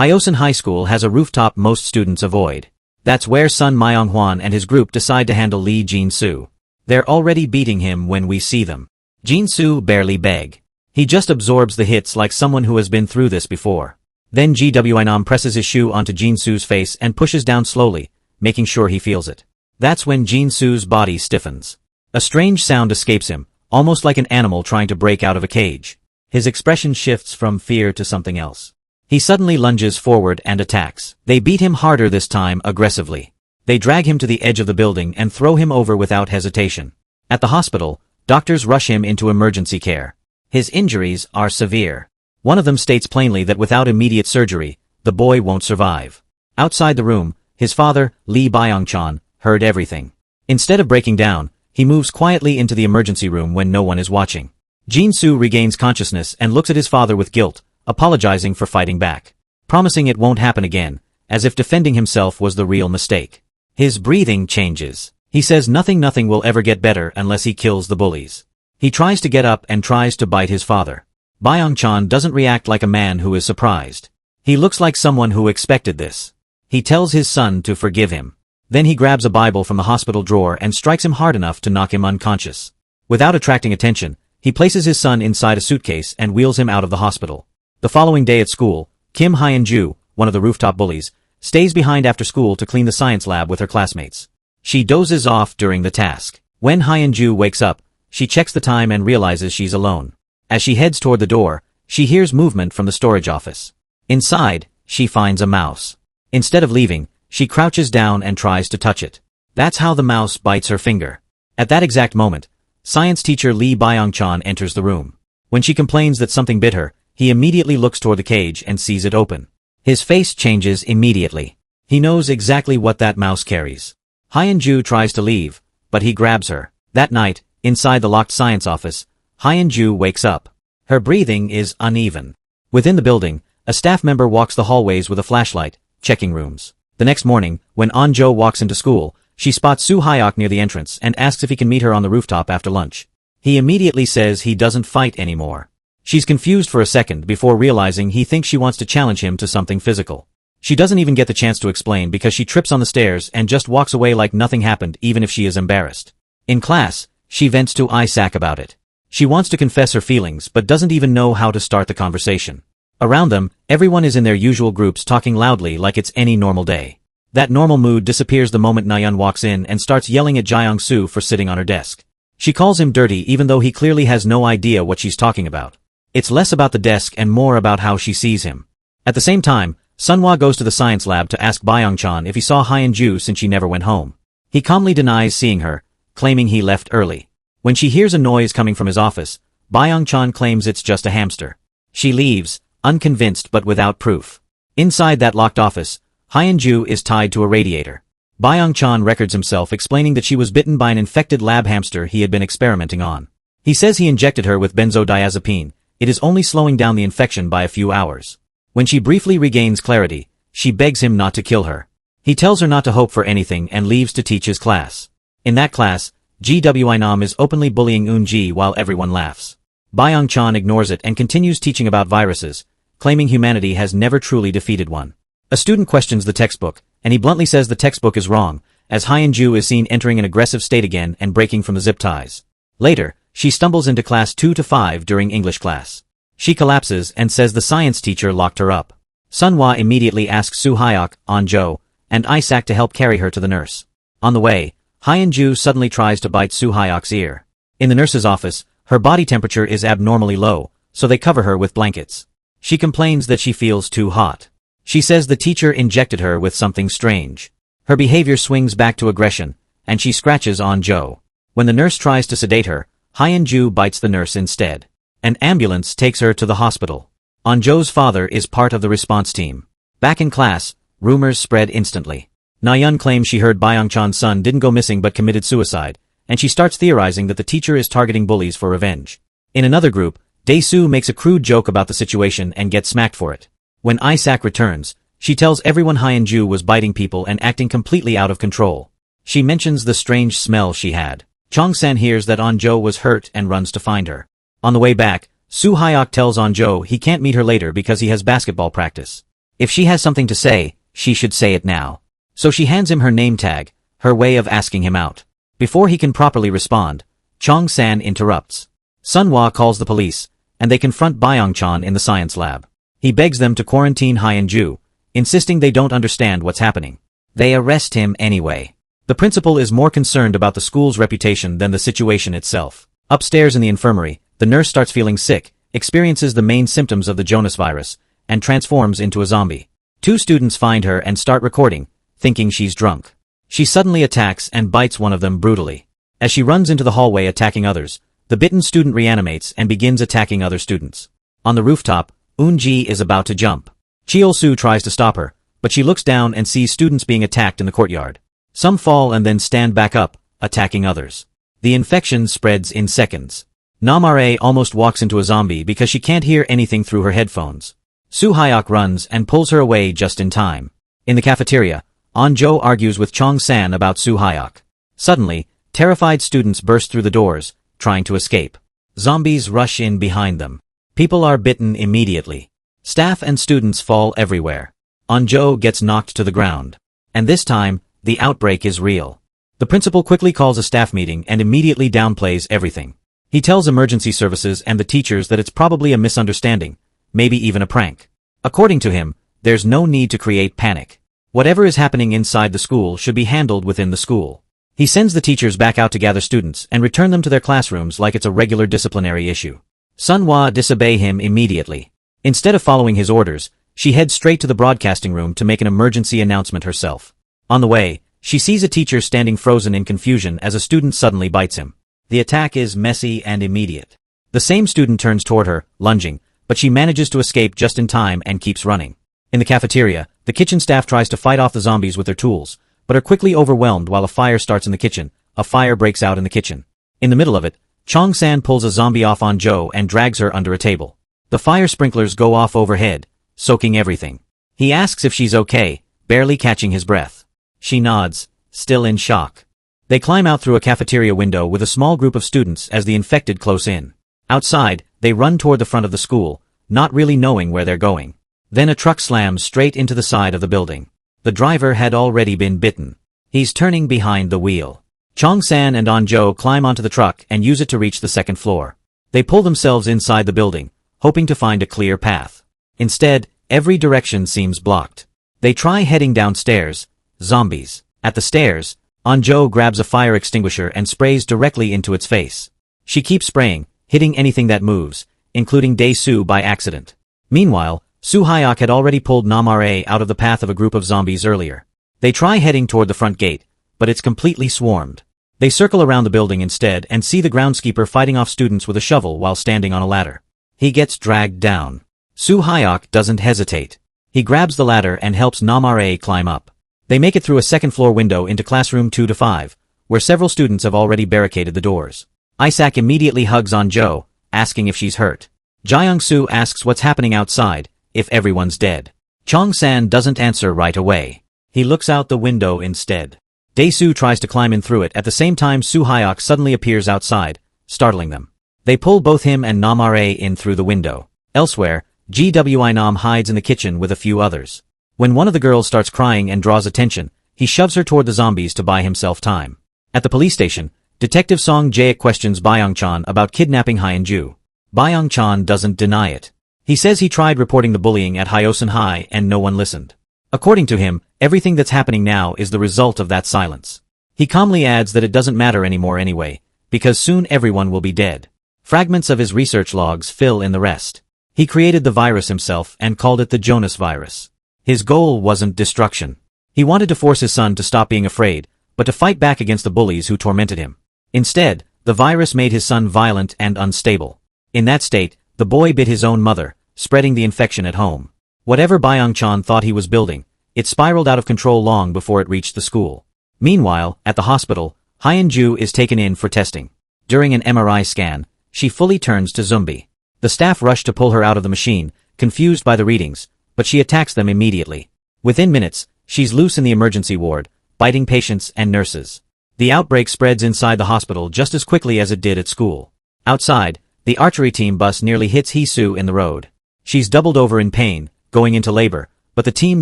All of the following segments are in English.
Hyosun High School has a rooftop most students avoid. That's where Sun Myung-hwan and his group decide to handle Lee Jin-soo. They're already beating him when we see them. Jin-soo barely beg. He just absorbs the hits like someone who has been through this before. Then Gwinam presses his shoe onto Jin-soo's face and pushes down slowly, making sure he feels it. That's when Jin-soo's body stiffens. A strange sound escapes him, almost like an animal trying to break out of a cage. His expression shifts from fear to something else. He suddenly lunges forward and attacks. They beat him harder this time aggressively. They drag him to the edge of the building and throw him over without hesitation. At the hospital, doctors rush him into emergency care. His injuries are severe. One of them states plainly that without immediate surgery, the boy won't survive. Outside the room, his father, Lee Byung-chan, heard everything. Instead of breaking down, he moves quietly into the emergency room when no one is watching. Jin-soo regains consciousness and looks at his father with guilt, apologizing for fighting back. Promising it won't happen again, as if defending himself was the real mistake. His breathing changes. He says nothing will ever get better unless he kills the bullies. He tries to get up and tries to bite his father. Byung-chan doesn't react like a man who is surprised. He looks like someone who expected this. He tells his son to forgive him. Then he grabs a Bible from the hospital drawer and strikes him hard enough to knock him unconscious. Without attracting attention, he places his son inside a suitcase and wheels him out of the hospital. The following day at school, Kim Hyun-ju, one of the rooftop bullies, stays behind after school to clean the science lab with her classmates. She dozes off during the task. When Hyun-ju wakes up, she checks the time and realizes she's alone. As she heads toward the door, she hears movement from the storage office. Inside, she finds a mouse. Instead of leaving, she crouches down and tries to touch it. That's how the mouse bites her finger. At that exact moment, science teacher Lee Byung-chan enters the room. When she complains that something bit her, he immediately looks toward the cage and sees it open. His face changes immediately. He knows exactly what that mouse carries. Hyun-ju tries to leave, but he grabs her. That night, inside the locked science office, Hyun-ju wakes up. Her breathing is uneven. Within the building, a staff member walks the hallways with a flashlight, checking rooms. The next morning, when An-jo walks into school, she spots Soo Hyok near the entrance and asks if he can meet her on the rooftop after lunch. He immediately says he doesn't fight anymore. She's confused for a second before realizing he thinks she wants to challenge him to something physical. She doesn't even get the chance to explain because she trips on the stairs and just walks away like nothing happened even if she is embarrassed. In class, she vents to Isaac about it. She wants to confess her feelings but doesn't even know how to start the conversation. Around them, everyone is in their usual groups talking loudly like it's any normal day. That normal mood disappears the moment Nayeon walks in and starts yelling at Jaeyoung-soo for sitting on her desk. She calls him dirty even though he clearly has no idea what she's talking about. It's less about the desk and more about how she sees him. At the same time, Sunhwa goes to the science lab to ask Byung-chan if he saw Hyun-ju since she never went home. He calmly denies seeing her, claiming he left early. When she hears a noise coming from his office, Byung-chan claims it's just a hamster. She leaves, unconvinced but without proof. Inside that locked office, Hyun-ju is tied to a radiator. Byung-chan records himself explaining that she was bitten by an infected lab hamster he had been experimenting on. He says he injected her with benzodiazepine. It is only slowing down the infection by a few hours. When she briefly regains clarity, she begs him not to kill her. He tells her not to hope for anything and leaves to teach his class. In that class, Gwinam is openly bullying Eun-ji while everyone laughs. Byung-chan ignores it and continues teaching about viruses, claiming humanity has never truly defeated one. A student questions the textbook, and he bluntly says the textbook is wrong, as Hyun-ju is seen entering an aggressive state again and breaking from the zip ties. Later, she stumbles into class 2 to 5 during English class. She collapses and says the science teacher locked her up. Sunhwa immediately asks Soo Hyok, An-jo, and Isaac to help carry her to the nurse. On the way, Hyun-ju suddenly tries to bite Soo Hyok's ear. In the nurse's office, her body temperature is abnormally low, so they cover her with blankets. She complains that she feels too hot. She says the teacher injected her with something strange. Her behavior swings back to aggression, and she scratches An-jo. When the nurse tries to sedate her, Hyun-ju bites the nurse instead. An ambulance takes her to the hospital. An-jo's father is part of the response team. Back in class, rumors spread instantly. Nayeon claims she heard Byung-chan's son didn't go missing but committed suicide, and she starts theorizing that the teacher is targeting bullies for revenge. In another group, Dae-soo makes a crude joke about the situation and gets smacked for it. When Isaac returns, she tells everyone Hyun-ju was biting people and acting completely out of control. She mentions the strange smell she had. Chong-san hears that An-jo was hurt and runs to find her. On the way back, Soo Hyok tells An-jo he can't meet her later because he has basketball practice. If she has something to say, she should say it now. So she hands him her name tag, her way of asking him out. Before he can properly respond, Chong-san interrupts. Sunhwa calls the police, and they confront Byung-chan in the science lab. He begs them to quarantine Hyun-ju, insisting they don't understand what's happening. They arrest him anyway. The principal is more concerned about the school's reputation than the situation itself. Upstairs in the infirmary, the nurse starts feeling sick, experiences the main symptoms of the Jonas virus, and transforms into a zombie. 2 students find her and start recording, thinking she's drunk. She suddenly attacks and bites one of them brutally. As she runs into the hallway attacking others, the bitten student reanimates and begins attacking other students. On the rooftop, Eun-ji is about to jump. Cheol-soo tries to stop her, but she looks down and sees students being attacked in the courtyard. Some fall and then stand back up, attacking others. The infection spreads in seconds. Namare almost walks into a zombie because she can't hear anything through her headphones. Soo-hyuk runs and pulls her away just in time. In the cafeteria, An-jo argues with Chong-san about Soo-hyuk. Suddenly, terrified students burst through the doors, trying to escape. Zombies rush in behind them. People are bitten immediately. Staff and students fall everywhere. An-jo gets knocked to the ground. And this time, the outbreak is real. The principal quickly calls a staff meeting and immediately downplays everything. He tells emergency services and the teachers that it's probably a misunderstanding, maybe even a prank. According to him, there's no need to create panic. Whatever is happening inside the school should be handled within the school. He sends the teachers back out to gather students and return them to their classrooms like it's a regular disciplinary issue. Sunhwa disobey him immediately. Instead of following his orders, she heads straight to the broadcasting room to make an emergency announcement herself. On the way, she sees a teacher standing frozen in confusion as a student suddenly bites him. The attack is messy and immediate. The same student turns toward her, lunging, but she manages to escape just in time and keeps running. In the cafeteria, the kitchen staff tries to fight off the zombies with their tools, but are quickly overwhelmed while a fire starts in the kitchen. A fire breaks out in the kitchen. In the middle of it, Chong-san pulls a zombie off on Jo and drags her under a table. The fire sprinklers go off overhead, soaking everything. He asks if she's okay, barely catching his breath. She nods, still in shock. They climb out through a cafeteria window with a small group of students as the infected close in. Outside, they run toward the front of the school, not really knowing where they're going. Then a truck slams straight into the side of the building. The driver had already been bitten. He's turning behind the wheel. Chong-san and An-jo climb onto the truck and use it to reach the second floor. They pull themselves inside the building, hoping to find a clear path. Instead, every direction seems blocked. They try heading downstairs. Zombies. At the stairs, An-jo grabs a fire extinguisher and sprays directly into its face. She keeps spraying, hitting anything that moves, including Dae-soo by accident. Meanwhile, Soo-hyuk had already pulled Namare out of the path of a group of zombies earlier. They try heading toward the front gate, but it's completely swarmed. They circle around the building instead and see the groundskeeper fighting off students with a shovel while standing on a ladder. He gets dragged down. Soo-hyuk doesn't hesitate. He grabs the ladder and helps Namare climb up. They make it through a second-floor window into classroom 2-5, where several students have already barricaded the doors. Isaac immediately hugs An-jo, asking if she's hurt. Jaeyoung-soo asks what's happening outside, if everyone's dead. Chong-san doesn't answer right away. He looks out the window instead. Dae-soo tries to climb in through it at the same time Soo-hyuk suddenly appears outside, startling them. They pull both him and Namare in through the window. Elsewhere, Gwi-nam hides in the kitchen with a few others. When one of the girls starts crying and draws attention, he shoves her toward the zombies to buy himself time. At the police station, Detective Song Jae questions Byung-chan about kidnapping Hyun-ju. Byung-chan doesn't deny it. He says he tried reporting the bullying at Hyosun High and no one listened. According to him, everything that's happening now is the result of that silence. He calmly adds that it doesn't matter anymore anyway, because soon everyone will be dead. Fragments of his research logs fill in the rest. He created the virus himself and called it the Jonas virus. His goal wasn't destruction. He wanted to force his son to stop being afraid, but to fight back against the bullies who tormented him. Instead, the virus made his son violent and unstable. In that state, the boy bit his own mother, spreading the infection at home. Whatever Byung-chan thought he was building, it spiraled out of control long before it reached the school. Meanwhile, at the hospital, Hyun-ju is taken in for testing. During an MRI scan, she fully turns to zombie. The staff rush to pull her out of the machine, confused by the readings, but she attacks them immediately. Within minutes, she's loose in the emergency ward, biting patients and nurses. The outbreak spreads inside the hospital just as quickly as it did at school. Outside, the archery team bus nearly hits Hee-soo in the road. She's doubled over in pain, going into labor, but the team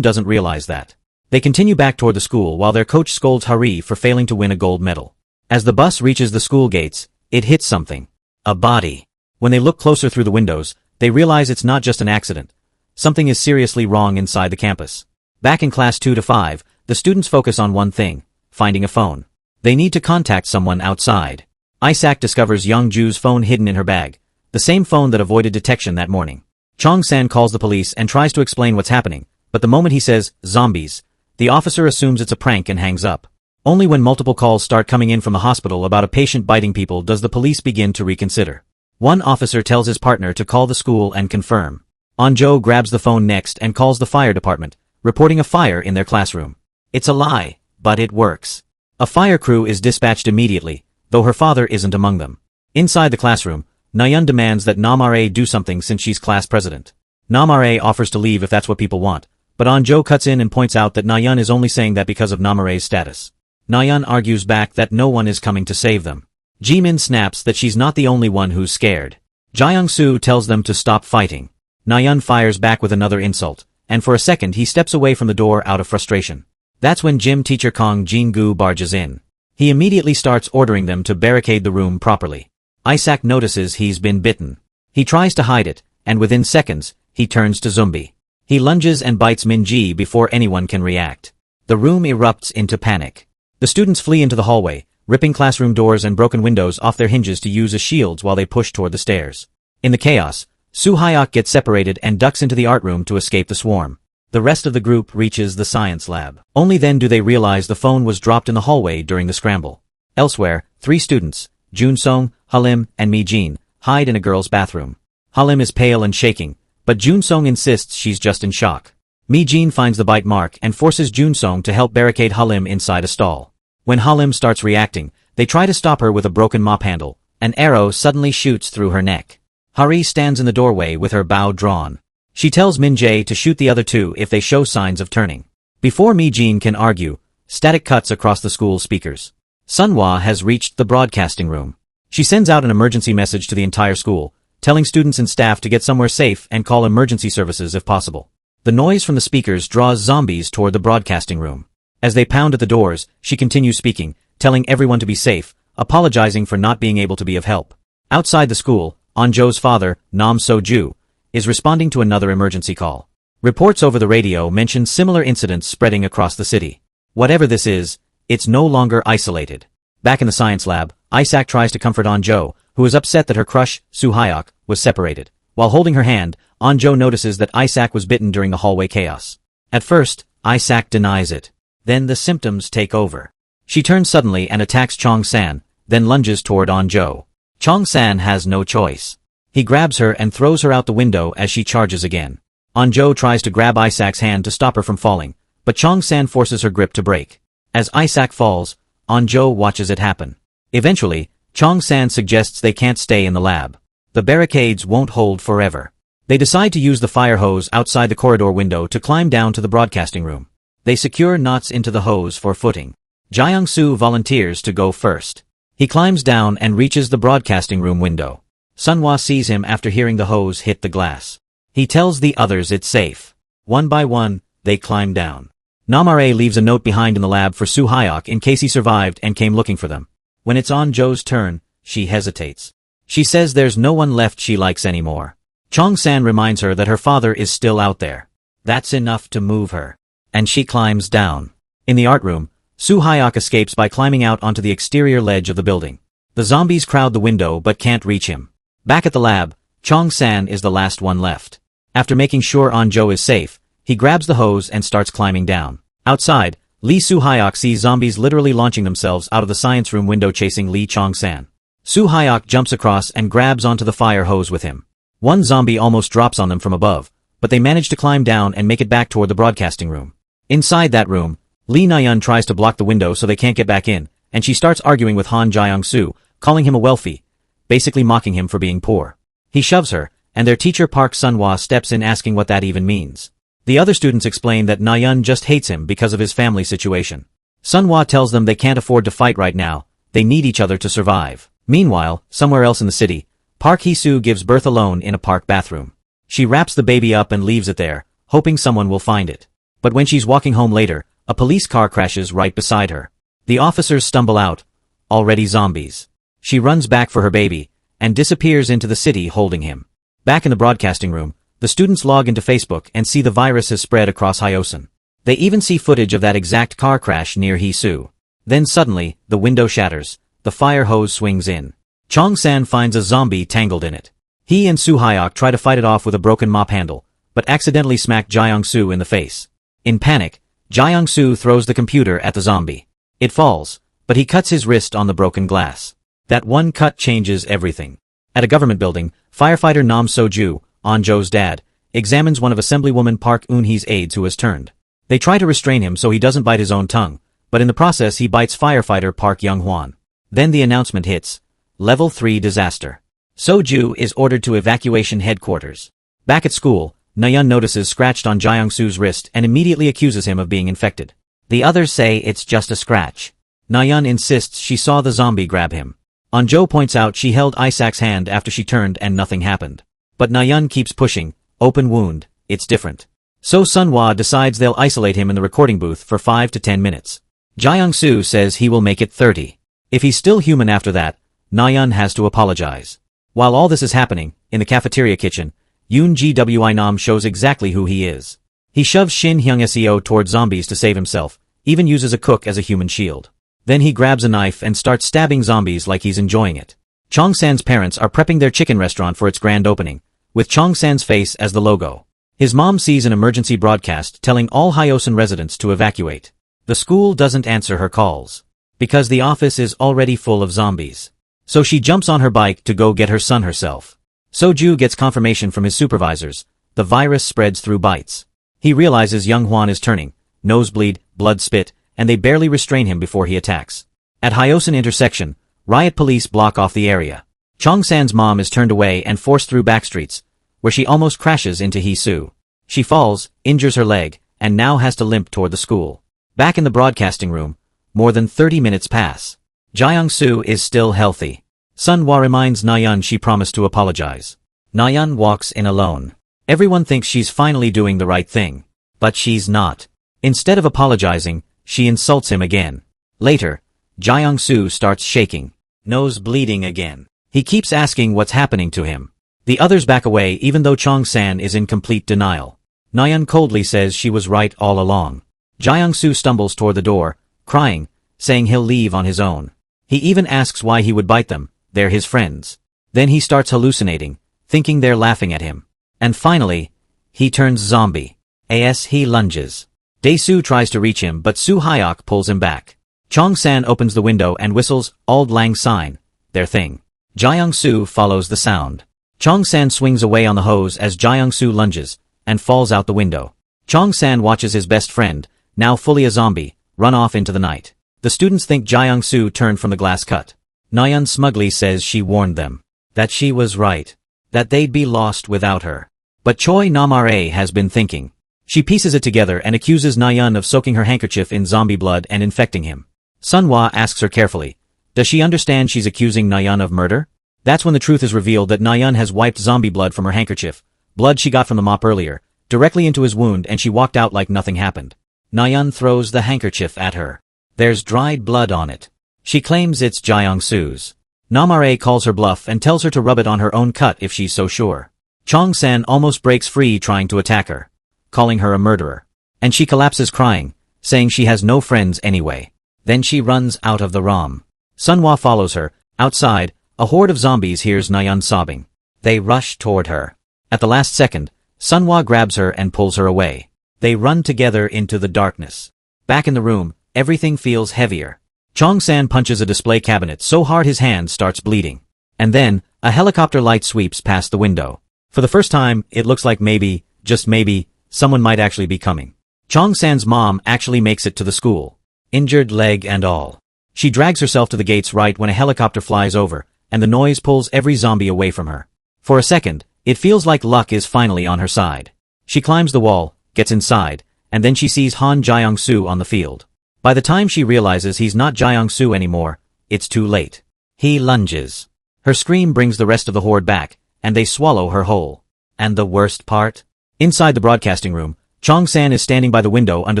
doesn't realize that. They continue back toward the school while their coach scolds Hari for failing to win a gold medal. As the bus reaches the school gates, it hits something. A body. When they look closer through the windows, they realize it's not just an accident. Something is seriously wrong inside the campus. Back in class 2 to 5, the students focus on one thing: finding a phone. They need to contact someone outside. Isaac discovers Young Ju's phone hidden in her bag, the same phone that avoided detection that morning. Chong-san calls the police and tries to explain what's happening, but the moment he says, "zombies," the officer assumes it's a prank and hangs up. Only when multiple calls start coming in from the hospital about a patient biting people does the police begin to reconsider. One officer tells his partner to call the school and confirm. Anjo grabs the phone next and calls the fire department, reporting a fire in their classroom. It's a lie, but it works. A fire crew is dispatched immediately, though her father isn't among them. Inside the classroom, Nayeon demands that Namare do something since she's class president. Namare offers to leave if that's what people want, but Anjo cuts in and points out that Nayeon is only saying that because of Namare's status. Nayeon argues back that no one is coming to save them. Jimin snaps that she's not the only one who's scared. Jaeyoung-soo tells them to stop fighting. Nayeon fires back with another insult, and for a second he steps away from the door out of frustration. That's when gym teacher Kong Jin-gu barges in. He immediately starts ordering them to barricade the room properly. Isaac notices he's been bitten. He tries to hide it, and within seconds, he turns to zombie. He lunges and bites Min-ji before anyone can react. The room erupts into panic. The students flee into the hallway, ripping classroom doors and broken windows off their hinges to use as shields while they push toward the stairs. In the chaos, Soo-hyuk gets separated and ducks into the art room to escape the swarm. The rest of the group reaches the science lab. Only then do they realize the phone was dropped in the hallway during the scramble. Elsewhere, 3 students, Jun-sung, Halim, and Mi-jin, hide in a girl's bathroom. Halim is pale and shaking, but Jun-sung insists she's just in shock. Mi-jin finds the bite mark and forces Jun-sung to help barricade Halim inside a stall. When Halim starts reacting, they try to stop her with a broken mop handle. An arrow suddenly shoots through her neck. Hari stands in the doorway with her bow drawn. She tells Min-jae to shoot the other 2 if they show signs of turning. Before Mi-jin can argue, static cuts across the school's speakers. Sunhwa has reached the broadcasting room. She sends out an emergency message to the entire school, telling students and staff to get somewhere safe and call emergency services if possible. The noise from the speakers draws zombies toward the broadcasting room. As they pound at the doors, she continues speaking, telling everyone to be safe, apologizing for not being able to be of help. Outside the school, Anjo's father, Nam So-ju, is responding to another emergency call. Reports over the radio mention similar incidents spreading across the city. Whatever this is, it's no longer isolated. Back in the science lab, Isaac tries to comfort Anjo, who is upset that her crush, Soo-hyuk, was separated. While holding her hand, Anjo notices that Isaac was bitten during the hallway chaos. At first, Isaac denies it. Then the symptoms take over. She turns suddenly and attacks Chong-san, then lunges toward Anjo. Chong-san has no choice. He grabs her and throws her out the window as she charges again. Anjo tries to grab Isaac's hand to stop her from falling, but Chong-san forces her grip to break. As Isaac falls, Anjo watches it happen. Eventually, Chong-san suggests they can't stay in the lab. The barricades won't hold forever. They decide to use the fire hose outside the corridor window to climb down to the broadcasting room. They secure knots into the hose for footing. Jaeyoung-soo volunteers to go first. He climbs down and reaches the broadcasting room window. Sunhwa sees him after hearing the hose hit the glass. He tells the others it's safe. One by one, they climb down. Namare leaves a note behind in the lab for Soo-hyuk in case he survived and came looking for them. When it's Anjo's turn, she hesitates. She says there's no one left she likes anymore. Chong-san reminds her that her father is still out there. That's enough to move her. And she climbs down. In the art room, Soo-hyuk escapes by climbing out onto the exterior ledge of the building. The zombies crowd the window but can't reach him. Back at the lab, Chong-san is the last one left. After making sure Anjo is safe, he grabs the hose and starts climbing down. Outside, Lee Soo-hyuk sees zombies literally launching themselves out of the science room window chasing Lee Chong-san. Soo-hyuk jumps across and grabs onto the fire hose with him. One zombie almost drops on them from above, but they manage to climb down and make it back toward the broadcasting room. Inside that room, Lee Nayeon tries to block the window so they can't get back in, and she starts arguing with Han Jaeyoung-soo, calling him a wealthy, basically mocking him for being poor. He shoves her, and their teacher Park Sunhwa steps in asking what that even means. The other students explain that Nayeon just hates him because of his family situation. Sunhwa tells them they can't afford to fight right now, they need each other to survive. Meanwhile, somewhere else in the city, Park Hee-soo gives birth alone in a park bathroom. She wraps the baby up and leaves it there, hoping someone will find it. But when she's walking home later, a police car crashes right beside her. The officers stumble out. Already zombies. She runs back for her baby, and disappears into the city holding him. Back in the broadcasting room, the students log into Facebook and see the virus has spread across Hyosun. They even see footage of that exact car crash near Hisu. Then suddenly, the window shatters, the fire hose swings in. Chong-san finds a zombie tangled in it. He and Soo-hyuk try to fight it off with a broken mop handle, but accidentally smack Jae-young-soo in the face. In panic, Jae-young-soo throws the computer at the zombie. It falls, but he cuts his wrist on the broken glass. That one cut changes everything. At a government building, firefighter Nam So-ju, An-jo's dad, examines one of Assemblywoman Park Eun-hee's aides who has turned. They try to restrain him so he doesn't bite his own tongue, but in the process he bites firefighter Park Young-hwan. Then the announcement hits. Level 3 disaster. So-ju is ordered to evacuation headquarters. Back at school, Na-yeon notices scratched on Jae-young-soo's wrist and immediately accuses him of being infected. The others say it's just a scratch. Na-yeon insists she saw the zombie grab him. An-jo points out she held Isaac's hand after she turned and nothing happened. But Na-yeon keeps pushing. Open wound, it's different. So Sunhwa decides they'll isolate him in the recording booth for 5 to 10 minutes. Jae-young-soo says he will make it 30. If he's still human after that, Na-yeon has to apologize. While all this is happening, in the cafeteria kitchen, Yoon Gwi Nam shows exactly who he is. He shoves Shin Hyung-seo towards zombies to save himself, even uses a cook as a human shield. Then he grabs a knife and starts stabbing zombies like he's enjoying it. Chong-san's parents are prepping their chicken restaurant for its grand opening, with Chong-san's face as the logo. His mom sees an emergency broadcast telling all Hyosun residents to evacuate. The school doesn't answer her calls, because the office is already full of zombies. So she jumps on her bike to go get her son herself. So-ju gets confirmation from his supervisors. The virus spreads through bites. He realizes Young-hwan is turning, nosebleed, blood spit, and they barely restrain him before he attacks. At Hyosun intersection, riot police block off the area. Chong-san's mom is turned away and forced through backstreets, where she almost crashes into Hisu. She falls, injures her leg, and now has to limp toward the school. Back in the broadcasting room, more than 30 minutes pass. Jae-young-soo is still healthy. Sunhwa reminds Na-yeon she promised to apologize. Na-yeon walks in alone. Everyone thinks she's finally doing the right thing. But she's not. Instead of apologizing, she insults him again. Later, Jae-young-soo starts shaking. Nose bleeding again. He keeps asking what's happening to him. The others back away even though Chong-san is in complete denial. Na-yeon coldly says she was right all along. Jae-young-soo stumbles toward the door, crying, saying he'll leave on his own. He even asks why he would bite them. They're his friends. Then he starts hallucinating, thinking they're laughing at him. And finally, he turns zombie. He lunges. Dae-soo tries to reach him but Soo-hyuk pulls him back. Chong-san opens the window and whistles Auld Lang Syne, their thing. Jae-young-soo follows the sound. Chong-san swings away on the hose as Jae-young-soo lunges, and falls out the window. Chong-san watches his best friend, now fully a zombie, run off into the night. The students think Jae-young-soo turned from the glass cut. Na-yeon smugly says she warned them. That she was right. That they'd be lost without her. But Choi Nam-ra has been thinking. She pieces it together and accuses Na-yeon of soaking her handkerchief in zombie blood and infecting him. Sunhwa asks her carefully, does she understand she's accusing Na-yeon of murder? That's when the truth is revealed that Na-yeon has wiped zombie blood from her handkerchief, blood she got from the mop earlier, directly into his wound and she walked out like nothing happened. Na-yeon throws the handkerchief at her. There's dried blood on it. She claims it's Jae-young-soo's. Nam-ra calls her bluff and tells her to rub it on her own cut if she's so sure. Chong-san almost breaks free trying to attack her, calling her a murderer. And she collapses crying, saying she has no friends anyway. Then she runs out of the ROM. Sunhwa follows her. Outside, a horde of zombies hears Na-yeon sobbing. They rush toward her. At the last second, Sunhwa grabs her and pulls her away. They run together into the darkness. Back in the room, everything feels heavier. Chong-san punches a display cabinet so hard his hand starts bleeding. And then, a helicopter light sweeps past the window. For the first time, it looks like maybe, just maybe, someone might actually be coming. Chong-san's mom actually makes it to the school. Injured leg and all. She drags herself to the gates right when a helicopter flies over, and the noise pulls every zombie away from her. For a second, it feels like luck is finally on her side. She climbs the wall, gets inside, and then she sees Han Jae-young-soo on the field. By the time she realizes he's not Jae-young-soo anymore, it's too late. He lunges. Her scream brings the rest of the horde back, and they swallow her whole. And the worst part? Inside the broadcasting room, Chong-san is standing by the window under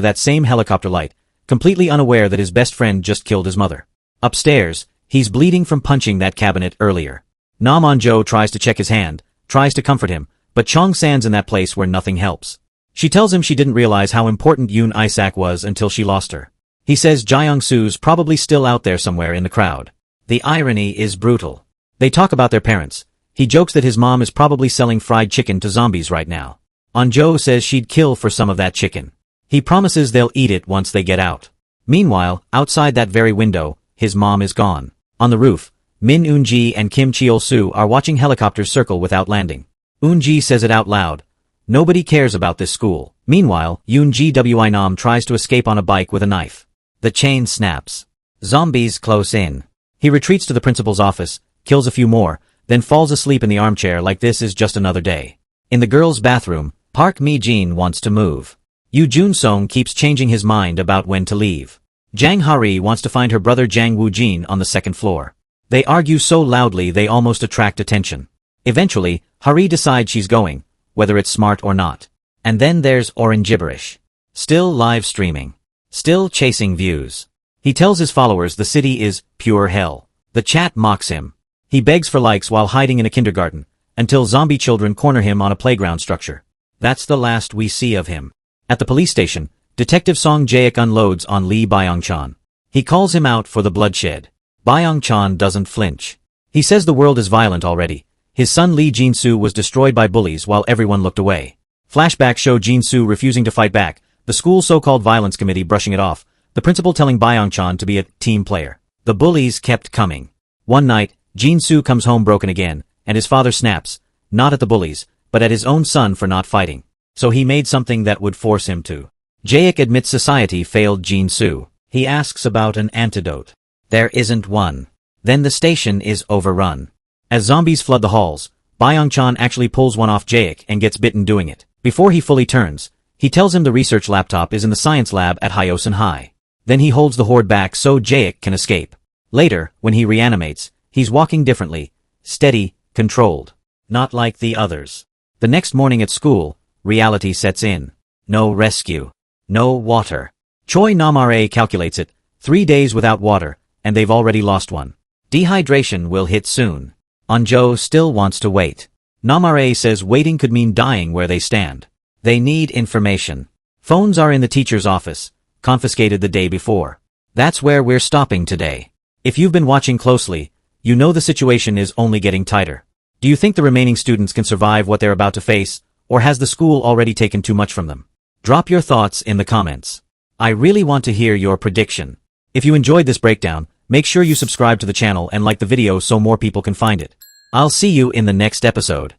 that same helicopter light, completely unaware that his best friend just killed his mother. Upstairs, he's bleeding from punching that cabinet earlier. Nam On-jo tries to check his hand, tries to comfort him, but Chong-san's in that place where nothing helps. She tells him she didn't realize how important Yoon Isak was until she lost her. He says Jaeyoung-soo's probably still out there somewhere in the crowd. The irony is brutal. They talk about their parents. He jokes that his mom is probably selling fried chicken to zombies right now. On-jo says she'd kill for some of that chicken. He promises they'll eat it once they get out. Meanwhile, outside that very window, his mom is gone. On the roof, Min Eun-ji and Kim Cheol-soo are watching helicopters circle without landing. Eun-ji says it out loud. Nobody cares about this school. Meanwhile, Yoon-ji Wi-nam tries to escape on a bike with a knife. The chain snaps. Zombies close in. He retreats to the principal's office, kills a few more, then falls asleep in the armchair like this is just another day. In the girls' bathroom, Park Mi-jin wants to move. Yoo Jun-sung keeps changing his mind about when to leave. Jang Hari wants to find her brother Jang Woo-jin on the second floor. They argue so loudly they almost attract attention. Eventually, Hari decides she's going, whether it's smart or not. And then there's Orange Gibberish. Still live streaming. Still chasing views. He tells his followers the city is pure hell. The chat mocks him. He begs for likes while hiding in a kindergarten, until zombie children corner him on a playground structure. That's the last we see of him. At the police station, Detective Song Jae-ik unloads on Lee Byung-chan. He calls him out for the bloodshed. Byung-chan doesn't flinch. He says the world is violent already. His son Lee Jin-soo was destroyed by bullies while everyone looked away. Flashbacks show Jin-soo refusing to fight back, the school's so-called violence committee brushing it off, the principal telling Byung-chan to be a team player. The bullies kept coming. One night, Jin-soo comes home broken again, and his father snaps, not at the bullies, but at his own son for not fighting. So he made something that would force him to. Jae-ik admits society failed Jin-soo. He asks about an antidote. There isn't one. Then the station is overrun. As zombies flood the halls, Byung-chan actually pulls one off Jae-ik and gets bitten doing it. Before he fully turns, he tells him the research laptop is in the science lab at Hyosun High. Then he holds the horde back so Jae-ik can escape. Later, when he reanimates, he's walking differently, steady, controlled. Not like the others. The next morning at school, reality sets in. No rescue. No water. Choi Nam-ra calculates it, 3 days without water, and they've already lost one. Dehydration will hit soon. On-jo still wants to wait. Nam-ra says waiting could mean dying where they stand. They need information. Phones are in the teacher's office, confiscated the day before. That's where we're stopping today. If you've been watching closely, you know the situation is only getting tighter. Do you think the remaining students can survive what they're about to face, or has the school already taken too much from them? Drop your thoughts in the comments. I really want to hear your prediction. If you enjoyed this breakdown, make sure you subscribe to the channel and like the video so more people can find it. I'll see you in the next episode.